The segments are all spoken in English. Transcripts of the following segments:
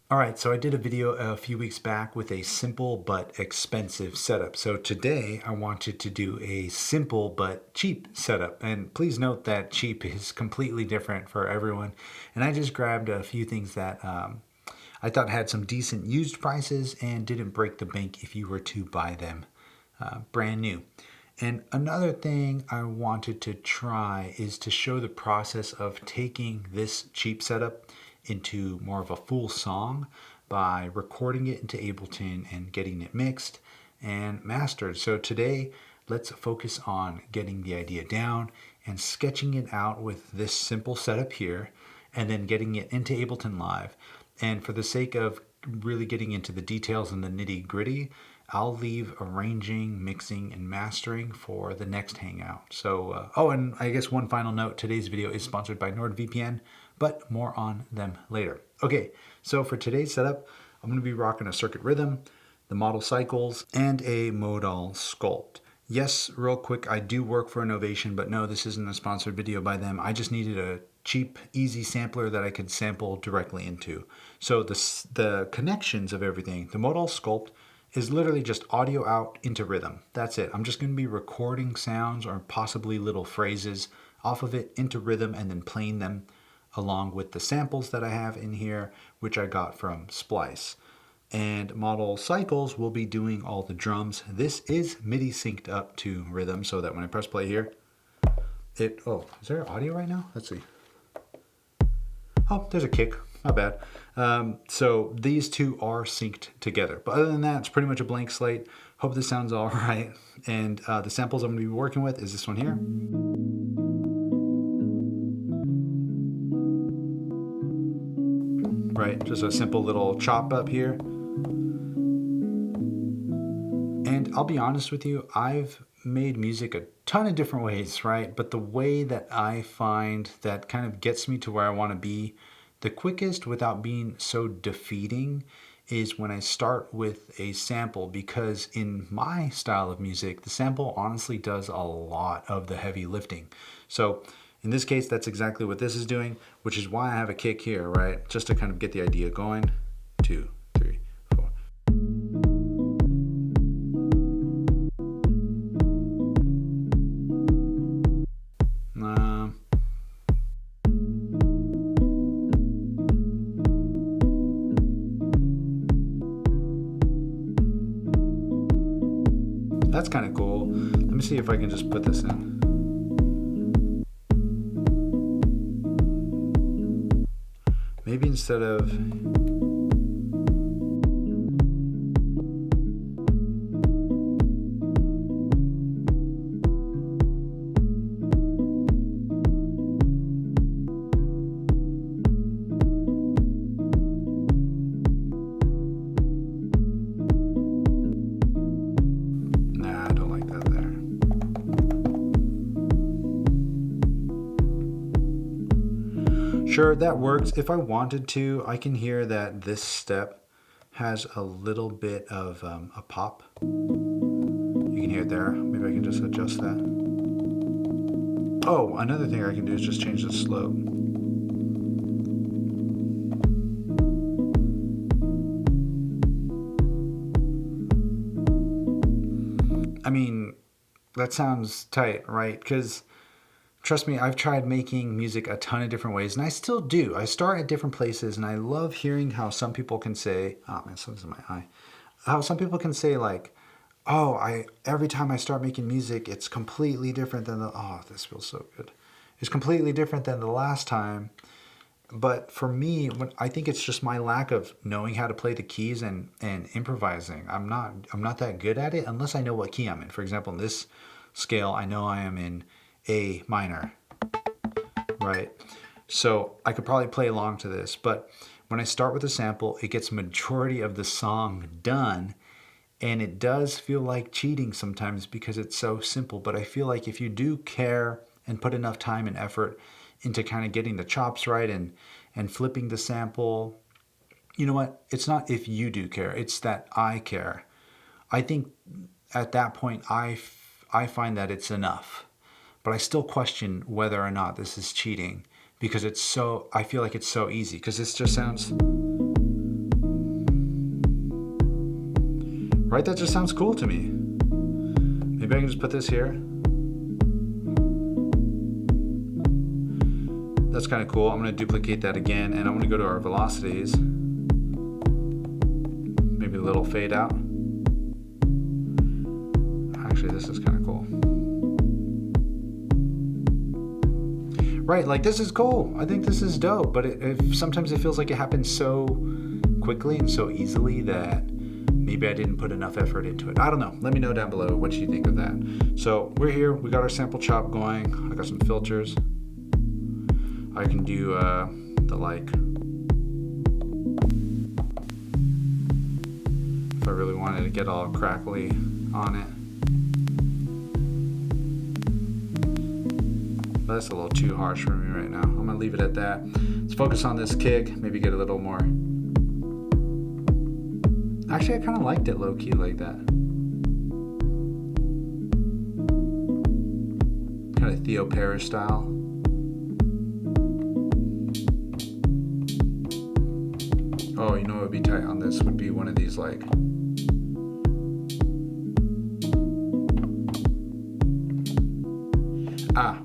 All right, so I did a video a few weeks back with a simple but expensive setup. So today I wanted to do a simple but cheap setup. And please note that cheap is completely different for everyone. And I just grabbed a few things that I thought had some decent used prices and didn't break the bank if you were to buy them brand new. And another thing I wanted to try is to show the process of taking this cheap setup into more of a full song by recording it into Ableton and getting it mixed and mastered. So today, let's focus on getting the idea down and sketching it out with this simple setup here, and then getting it into Ableton Live. And for the sake of really getting into the details and the nitty gritty, I'll leave arranging, mixing, and mastering for the next hangout. So, and I guess one final note, today's video is sponsored by NordVPN, but more on them later. Okay, so for today's setup, I'm going to be rocking a circuit rhythm, the modal cycles, and a modal sculpt. Yes, real quick, I do work for Innovation, but no, this isn't a sponsored video by them. I just needed a cheap, easy sampler that I could sample directly into. So the connections of everything, the modal sculpt is literally just audio out into rhythm. That's it. I'm just going to be recording sounds or possibly little phrases off of it into rhythm and then playing them along with the samples that I have in here, which I got from Splice. And Modal Cycles will be doing all the drums. This is MIDI synced up to rhythm so that when I press play here, oh, is there audio right now? Let's see. Oh, there's a kick. Not bad. So these two are synced together. But other than that, it's pretty much a blank slate. Hope this sounds all right. And the samples I'm going to be working with is this one here. Right, just a simple little chop up here. And I'll be honest with you, I've made music a ton of different ways, right? But the way that I find that kind of gets me to where I want to be the quickest without being so defeating is when I start with a sample, because in my style of music, the sample honestly does a lot of the heavy lifting. So in this case, that's exactly what this is doing, which is why I have a kick here, right? Just to kind of get the idea going. 2, 3, 4. That's kind of cool. Let me see if I can just put this in. Maybe instead of... Sure, that works. If I wanted to, I can hear that this step has a little bit of a pop. You can hear it there. Maybe I can just adjust that. Oh, another thing I can do is just change the slope. I mean, that sounds tight, right? Because trust me, I've tried making music a ton of different ways, and I still do. I start at different places, and I love hearing how some people can say, oh man, something's in my eye. How some people can say like, oh, every time I start making music, it's completely different than oh, this feels so good. It's completely different than the last time. But for me, I think it's just my lack of knowing how to play the keys and improvising. I'm not that good at it unless I know what key I'm in. For example, in this scale, I know I am in A minor, right? So I could probably play along to this, but when I start with a sample, it gets majority of the song done, and it does feel like cheating sometimes because it's so simple. But I feel like if you do care and put enough time and effort into kind of getting the chops right and flipping the sample, you know what? It's not if you do care, it's that I care. I think at that point, I find that it's enough. But I still question whether or not this is cheating because I feel like it's so easy, because this just sounds... Right? That just sounds cool to me. Maybe I can just put this here. That's kind of cool. I'm going to duplicate that again, and I'm going to go to our velocities. Maybe a little fade out. Actually, this is kind of cool. Right, like this is cool. I think this is dope, but sometimes it feels like it happens so quickly and so easily that maybe I didn't put enough effort into it. I don't know. Let me know down below what you think of that. So we're here. We got our sample chop going. I got some filters. I can do the like. If I really wanted to get all crackly on it. That's a little too harsh for me right now. I'm gonna leave it at that. Let's focus on this kick, maybe get a little more. Actually, I kind of liked it low key like that. Kind of Theo Parrish style. Oh, you know what would be tight on this would be one of these like.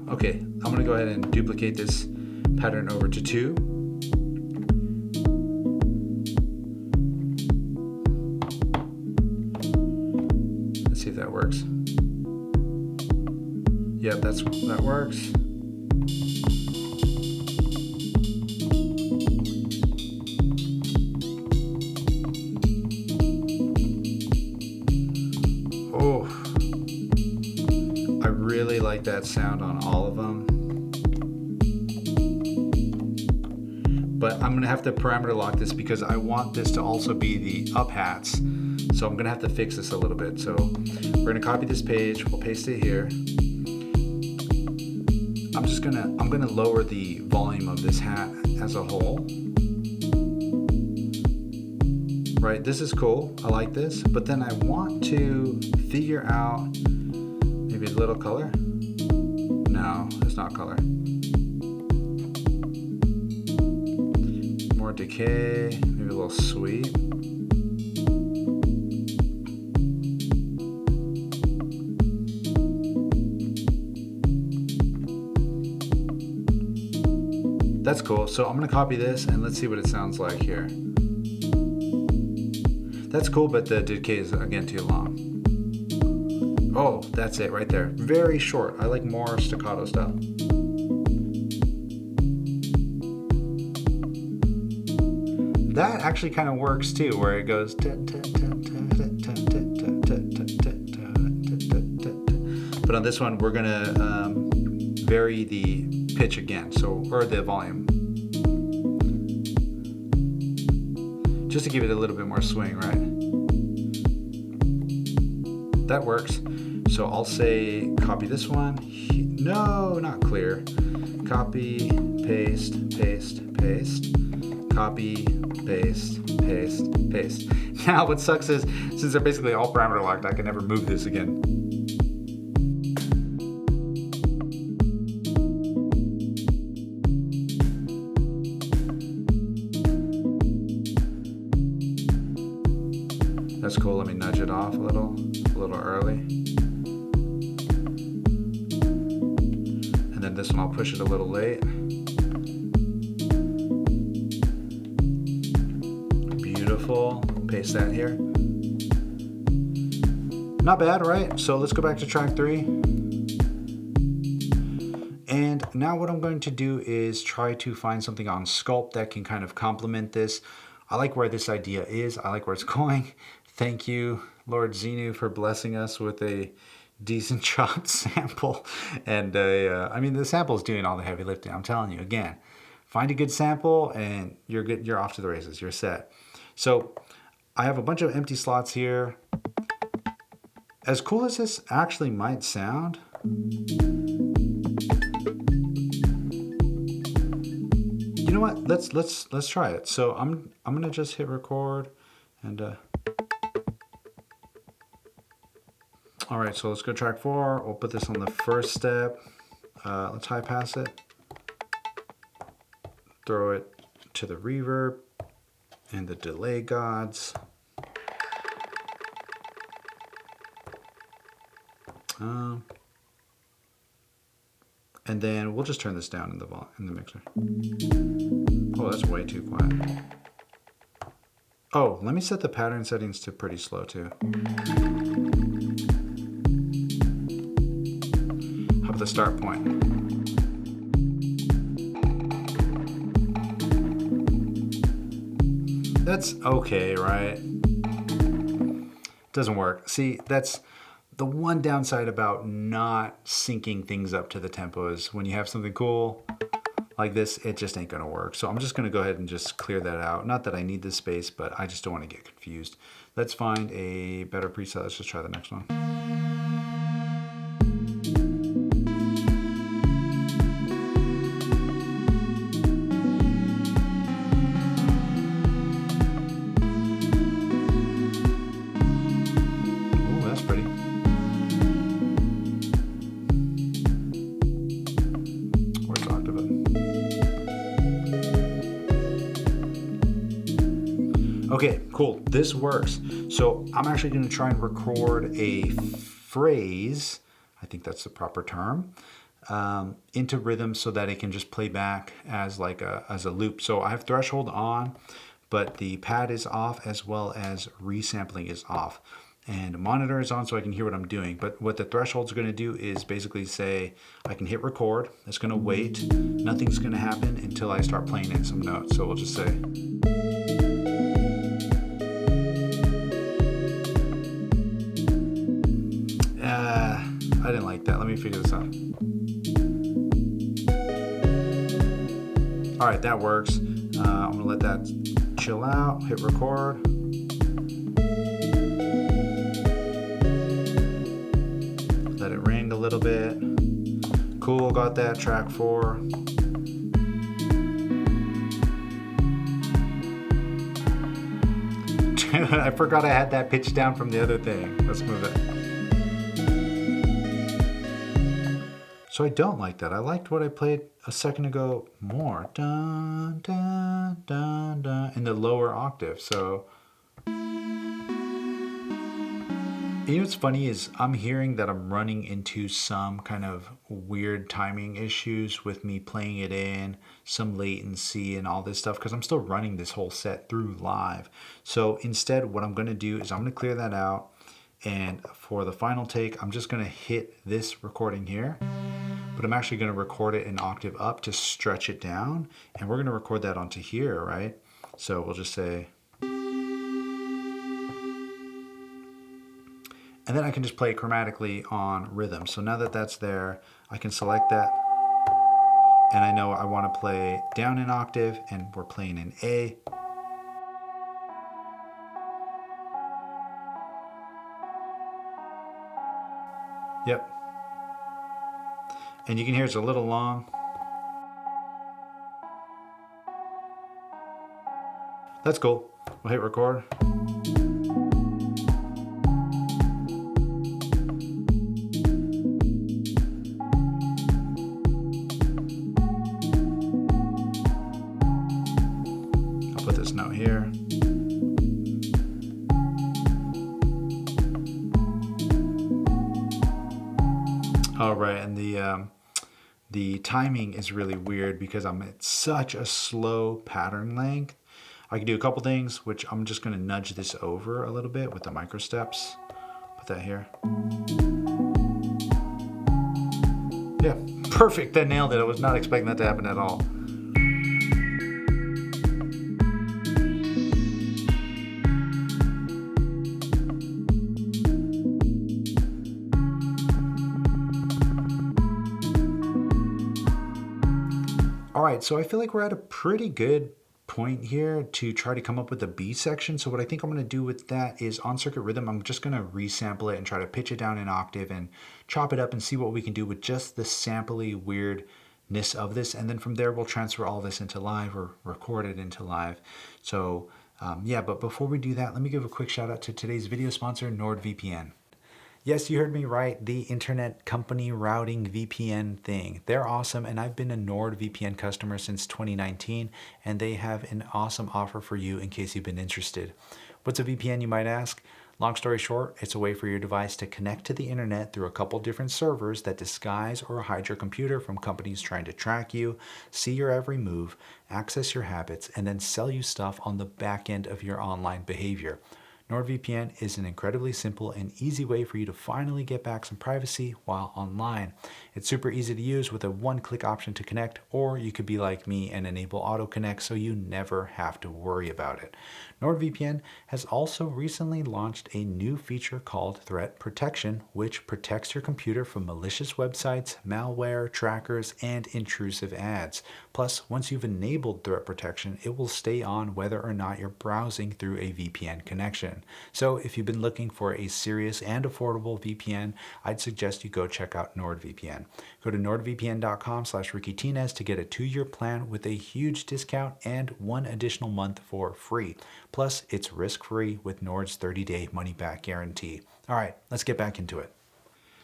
Okay, I'm gonna go ahead and duplicate this pattern over to 2. Let's see if that works. Yep, that works. Oh, I really like that sound on all of them. But I'm gonna have to parameter lock this because I want this to also be the up hats. So I'm gonna have to fix this a little bit. So we're gonna copy this page, we'll paste it here. I'm gonna lower the volume of this hat as a whole. Right, this is cool, I like this, but then I want to figure out maybe a little color. No, it's not color. More decay, maybe a little sweep. That's cool. So I'm gonna copy this and let's see what it sounds like here. That's cool, but the decay is again too long. Oh, that's it right there. Very short. I like more staccato style. That actually kind of works too, where it goes. But on this one, we're gonna vary the pitch again, or the volume, just to give it a little bit more swing, right? That works. So I'll say copy this one. No, not clear. Copy, paste, paste, paste. Copy, paste, paste, paste. Now what sucks is, since they're basically all parameter locked, I can never move this again. That's cool. Let me nudge it off a little early. And then this one I'll push it a little late. Beautiful. Paste that here. Not bad, right? So let's go back to track 3. And now what I'm going to do is try to find something on Sculpt that can kind of complement this. I like where this idea is. I like where it's going. Thank you, Lord Xenu, for blessing us with a decent chopped sample. And I mean, the sample is doing all the heavy lifting. I'm telling you, again, find a good sample and you're good. You're off to the races. You're set. So I have a bunch of empty slots here. As cool as this actually might sound, you know what? Let's try it. So I'm gonna just hit record and. All right, so let's go track 4. We'll put this on the first step. Let's high pass it. Throw it to the reverb and the delay gods. And then we'll just turn this down in the mixer. Oh, that's way too quiet. Oh, let me set the pattern settings to pretty slow too. How about the start point? That's okay, right? Doesn't work. See, that's the one downside about not syncing things up to the tempo is when you have something cool like this, it just ain't gonna work. So I'm just gonna go ahead and just clear that out. Not that I need this space, but I just don't want to get confused. Let's find a better preset. Let's just try the next one. Ooh, that's pretty. Where's octave? Okay, cool. This works. So I'm actually going to try and record a phrase, I think that's the proper term, into rhythm so that it can just play back as like as a loop. So I have threshold on, but the pad is off as well as resampling is off. And monitor is on so I can hear what I'm doing. But what the threshold is going to do is basically say I can hit record. It's going to wait. Nothing's going to happen until I start playing in some notes. So we'll just say. I didn't like that. Let me figure this out. All right, that works. I'm gonna let that chill out, hit record. Let it ring a little bit. Cool, got that, track 4. I forgot I had that pitch down from the other thing. Let's move it. So I don't like that. I liked what I played a second ago more. Dun, dun, dun, dun, in the lower octave. So, you know what's funny is I'm hearing that I'm running into some kind of weird timing issues with me playing it in, some latency and all this stuff, because I'm still running this whole set through live. So instead, what I'm going to do is I'm going to clear that out. And for the final take, I'm just going to hit this recording here. But I'm actually going to record it an octave up to stretch it down. And we're going to record that onto here, right? So we'll just say. And then I can just play it chromatically on rhythm. So now that that's there, I can select that. And I know I want to play down an octave, and we're playing in A. Yep. And you can hear it's a little long. That's cool. We'll hit record. I'll put this note here. All right, and the timing is really weird because I'm at such a slow pattern length. I can do a couple things, which I'm just going to nudge this over a little bit with the micro steps. Put that here. Yeah, perfect. That nailed it. I was not expecting that to happen at all. All right, so I feel like we're at a pretty good point here to try to come up with a B section. So what I think I'm going to do with that is on circuit rhythm, I'm just going to resample it and try to pitch it down an octave and chop it up and see what we can do with just the sampley weirdness of this. And then from there, we'll transfer all this into live or record it into live. So yeah, but before we do that, let me give a quick shout out to today's video sponsor, NordVPN. Yes, you heard me right. The internet company routing VPN thing. They're awesome, and I've been a NordVPN customer since 2019, and they have an awesome offer for you in case you've been interested. What's a VPN, you might ask? Long story short, it's a way for your device to connect to the internet through a couple different servers that disguise or hide your computer from companies trying to track you, see your every move, access your habits, and then sell you stuff on the back end of your online behavior. NordVPN is an incredibly simple and easy way for you to finally get back some privacy while online. It's super easy to use with a one-click option to connect, or you could be like me and enable auto connect so you never have to worry about it. NordVPN has also recently launched a new feature called Threat Protection, which protects your computer from malicious websites, malware, trackers, and intrusive ads. Plus, once you've enabled Threat Protection, it will stay on whether or not you're browsing through a VPN connection. So if you've been looking for a serious and affordable VPN, I'd suggest you go check out NordVPN. Go to nordvpn.com/RickyTinez to get a 2-year plan with a huge discount and 1 additional month for free. Plus, it's risk-free with Nord's 30-day money-back guarantee. All right, let's get back into it.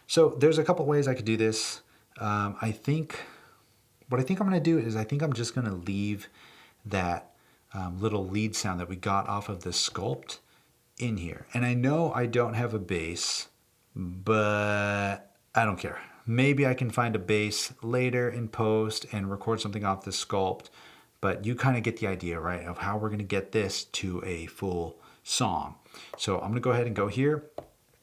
So there's a couple ways I could do this. What I think I'm going to do is I think I'm just going to leave that little lead sound that we got off of the sculpt in here. And I know I don't have a bass, but I don't care. Maybe I can find a bass later in post and record something off the sculpt, but you kind of get the idea, right, of how we're going to get this to a full song. So I'm going to go ahead and go here.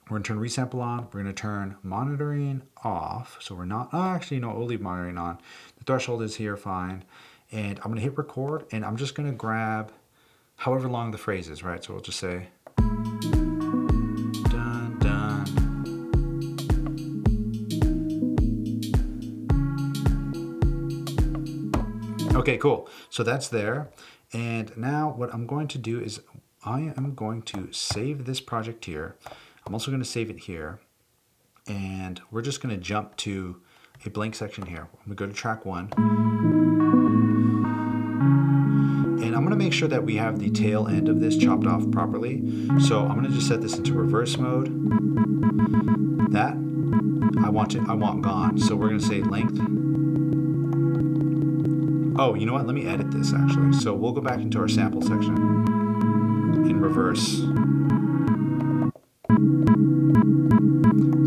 We're going to turn resample on. We're going to turn monitoring off. So we're not, actually, no, we'll leave monitoring on. The threshold is here, fine. And I'm going to hit record, and I'm just going to grab however long the phrase is, right? So we'll just say, dun, dun. Okay, cool. So that's there. And now what I'm going to do is I am going to save this project here. I'm also going to save it here. And we're just going to jump to a blank section here. I'm going to go to track 1. And I'm going to make sure that we have the tail end of this chopped off properly. So I'm going to just set this into reverse mode. That I want gone. So we're going to say length. Oh, you know what? Let me edit this actually. So we'll go back into our sample section in reverse.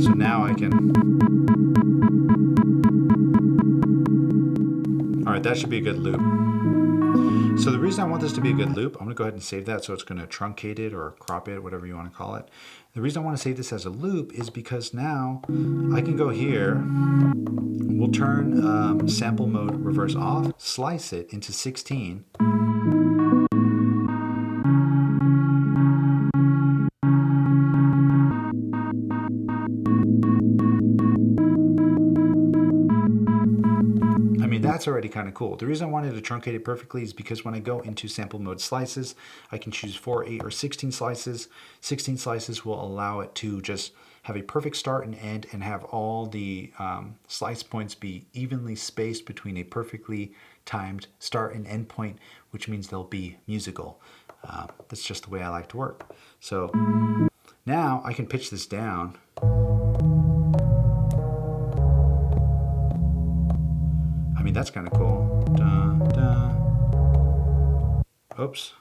So now I can. All right, that should be a good loop. So the reason I want this to be a good loop, I'm going to go ahead and save that so it's going to truncate it or crop it, whatever you want to call it. The reason I want to save this as a loop is because now I can go here. We'll turn sample mode reverse off, slice it into 16. That's already kind of cool. The reason I wanted to truncate it perfectly is because when I go into sample mode slices, I can choose 4, 8, or 16 slices. 16 slices will allow it to just have a perfect start and end and have all the slice points be evenly spaced between a perfectly timed start and end point, which means they'll be musical. That's just the way I like to work. So now I can pitch this down. I mean, that's kind of cool. Dun, dun. Oops.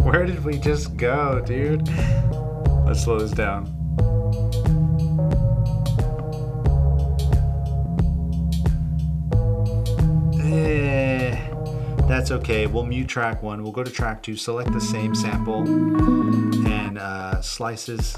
Where did we just go, dude? Let's slow this down. That's okay. We'll mute track 1. We'll go to track 2, select the same sample, and slices.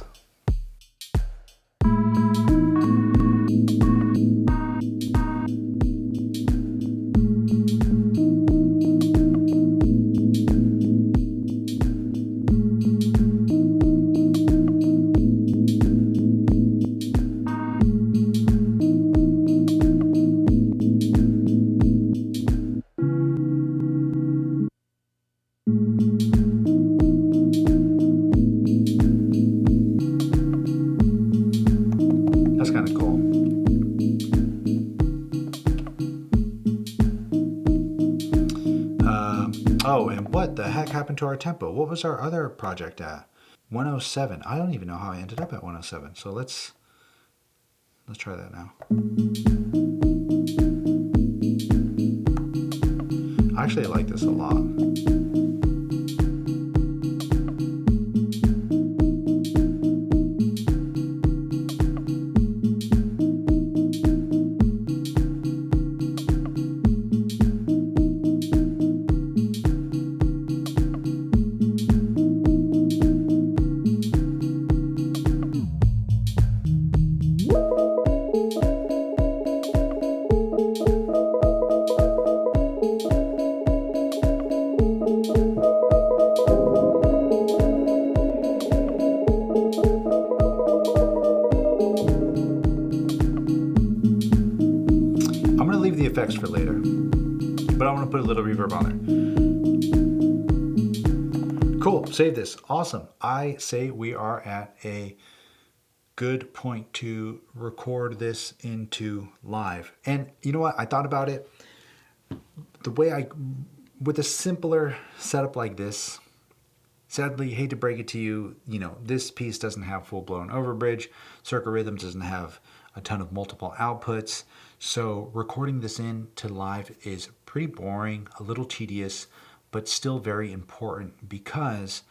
Oh, and what the heck happened to our tempo? What was our other project at? 107. I don't even know how I ended up at 107. So let's try that now. Actually, I like this a lot. Leave the effects for later, but I want to put a little reverb on there. Cool, save this. Awesome. I say we are at a good point to record this into live. And you know what? I thought about it. The way with a simpler setup like this, sadly, hate to break it to you, this piece doesn't have full-blown overbridge. Circle Rhythms doesn't have a ton of multiple outputs. So recording this into live is pretty boring, a little tedious, but still very important, because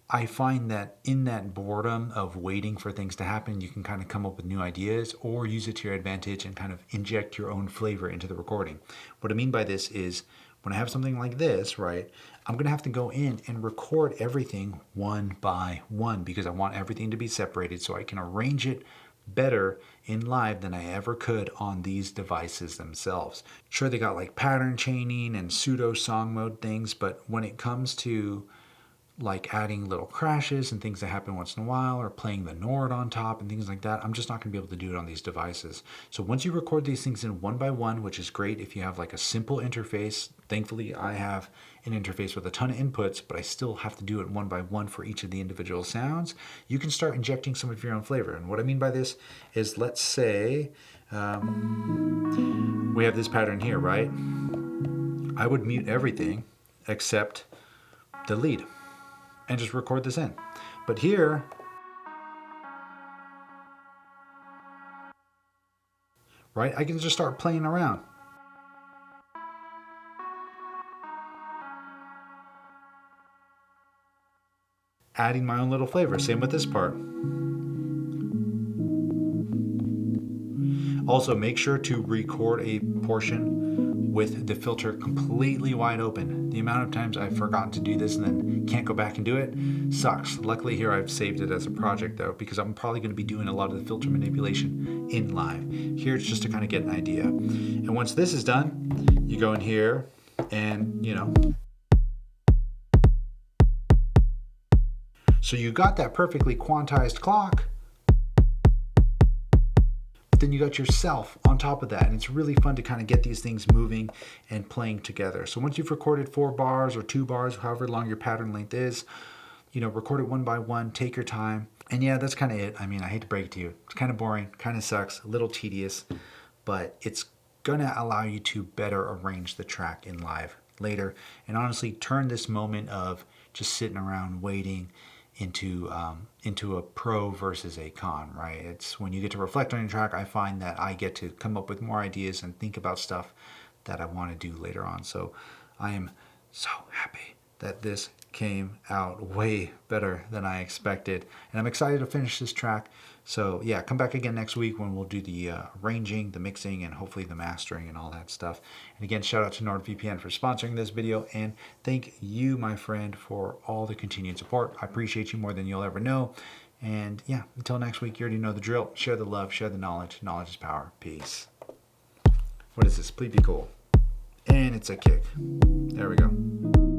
I find that in that boredom of waiting for things to happen, you can kind of come up with new ideas or use it to your advantage and kind of inject your own flavor into the recording. What I mean by this is when I have something like this, right, I'm going to have to go in and record everything one by one because I want everything to be separated so I can arrange it better in live than I ever could on these devices themselves. Sure, they got like pattern chaining and pseudo song mode things, but when it comes to like adding little crashes and things that happen once in a while, or playing the Nord on top and things like that, I'm just not going to be able to do it on these devices. So once you record these things in one by one, which is great if you have like a simple interface. Thankfully, I have an interface with a ton of inputs, but I still have to do it one by one for each of the individual sounds. You can start injecting some of your own flavor. And what I mean by this is, let's say we have this pattern here, right? I would mute everything except the lead and just record this in. But here, right, I can just start playing around. Adding my own little flavor. Same with this part. Also, make sure to record a portion with the filter completely wide open. The amount of times I've forgotten to do this and then can't go back and do it sucks. Luckily here I've saved it as a project though, because I'm probably going to be doing a lot of the filter manipulation in live. Here it's just to kind of get an idea. And once this is done, you go in here and, so you got that perfectly quantized clock, but then you got yourself on top of that, and it's really fun to kind of get these things moving and playing together. So once you've recorded 4 bars or 2 bars, however long your pattern length is, record it one by one, take your time. And yeah, that's kind of it. I mean, I hate to break it to you. It's kind of boring, kind of sucks, a little tedious, but it's gonna allow you to better arrange the track in live later. And honestly, turn this moment of just sitting around waiting into a pro versus a con, right? It's when you get to reflect on your track, I find that I get to come up with more ideas and think about stuff that I want to do later on. So I am so happy that this came out way better than I expected, and I'm excited to finish this track. So yeah, come back again next week when we'll do the arranging, the mixing, and hopefully the mastering and all that stuff. And again, shout out to NordVPN for sponsoring this video, and thank you, my friend, for all the continued support. I appreciate you more than you'll ever know. And yeah, until next week, you already know the drill. Share the love, share the knowledge. Knowledge is power. Peace. What is this? Please be cool. And it's a kick. There we go.